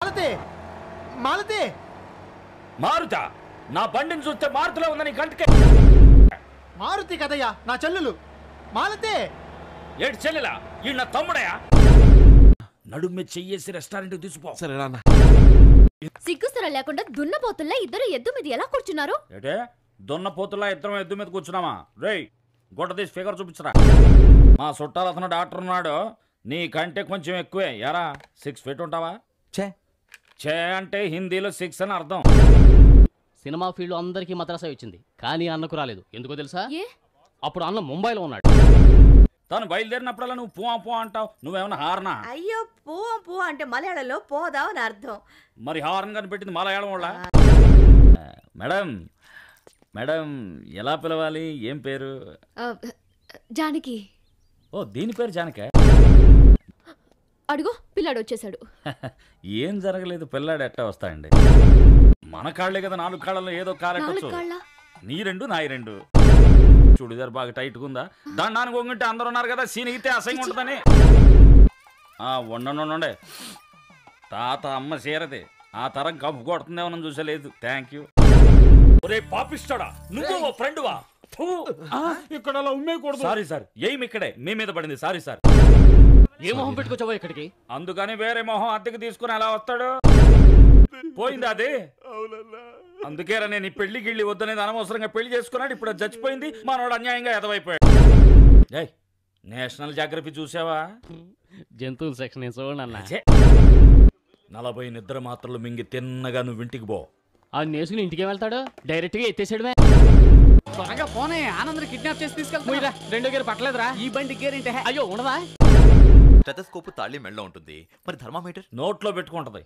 మాలతి మాలతి మారుతా నా బండిని చూస్తే మారుతిలో ఉందని కంటికే. మారుతి కదయ్యా నా చెల్లెలు మాలతి. ఏడు చెల్లెలా ఈ నా తమ్ముడయా? నడుమ్మె చెయ్యేసి రెస్టారెంట్ తీసుకో. సరే నాన్న. సిగ్గుస్తర లేకుండా దున్నపోతుల్లా ఇద్దరు ఎద్దు మీద ఎలా కూర్చున్నారు? ఏటే దున్నపోతుల్లా ఇద్దరం ఎద్దు మీద కూర్చున్నామా? రేయ్ గొడ్డ తీసి ఫిగర్ చూపించరా. మా చుట్టాలు అతను డాక్టర్ ఉన్నాడు, నీ కంటే కొంచెం ఎక్కువే. ఎరా 6 feet ఉంటావా? చే అంటే హిందీలో 6 అని అర్థం. సినిమా ఫీల్డ్ అందరికీ మద్రాసా వచ్చింది, కానీ అన్నకు రాలేదు. ఎందుకో తెలుసా? అప్పుడు అన్న ముంబైలో ఉన్నాడు. తను బయలుదేరినప్పుడల్లా నువ్వు పువా పువా అంటావు. నువ్వేమన్నా హార్నా? అయ్యో పువ్వు పువ్వు అంటే మలయాళంలో పోదావు అని అర్థం. మరి హార్న్ కనిపెట్టింది మలయాళం వాళ్ళ. మేడం మేడం ఎలా పిలవాలి? ఏం పేరు? జానకి. ఓ దీని పేరు జానకే. అడుగు పిల్లాడు వచ్చేసాడు. ఏం జరగలేదు, పిల్లాడు ఎట్టా వస్తాయండి? మన కాళ్లే కదా, 4 కాళ్ళలో ఏదో కాలెట్టచ్చు. నీ 2 నాయి 2. చూడిదారు బాగా టైట్గా ఉందా? దండానికి వంగుంటే అందరు ఉన్నారు కదా, సీనిగితే అసహ్యంగా ఉంటుందని. ఉండండి. తాత అమ్మ చీరది, ఆ తరం కప్పు కొడుతుందేమని చూసలేదు. Thank you. ఒరే పాపిస్తాడా, నువ్వు ఓ ఫ్రెండ్వా? ఇక్కడ అలా ఉమ్మేయకూడదు. సారీ సార్, ఏం ఇక్కడే మీ మీద పడింది. Sorry sir. ఏ మొహం పెట్టుకొచ్చావో ఇక్కడికి? అందుకని వేరే మొహం అద్దెకి తీసుకుని ఎలా వస్తాడు? పోయింది అది. అందుకేరా నేను ఈ పెళ్లి గిళ్ళి వద్దనేది, అనవసరంగా పెళ్లి చేసుకున్నాడు. ఇప్పుడు అది చచ్చిపోయింది, మనోడు అన్యాయంగా ఎదవైపోయాడు. నేషనల్ జాగ్రఫీ చూసావా? జంతువుల సెక్షన్ చూడన్నా. 40 నిద్ర మాత్రలు మింగి తిన్నగా నువ్వు ఇంటికి పో. ఆ నేసుకుని ఇంటికి వెళ్తాడు, డైరెక్ట్ గా ఎత్తేసాడుమే. త్వరగా పోనే, ఆనంద్ కిడ్నాప్ చేసి తీసుకెళ్తా. 2 గేర్ పట్టలేదురా? ఈ బండి గేర్ ఏంటే? అయ్యో ఉండదా? స్టెథోస్కోప్ తాళి మెడలో ఉంటుంది, మరి థర్మామీటర్ నోట్లో పెట్టుకుంటది.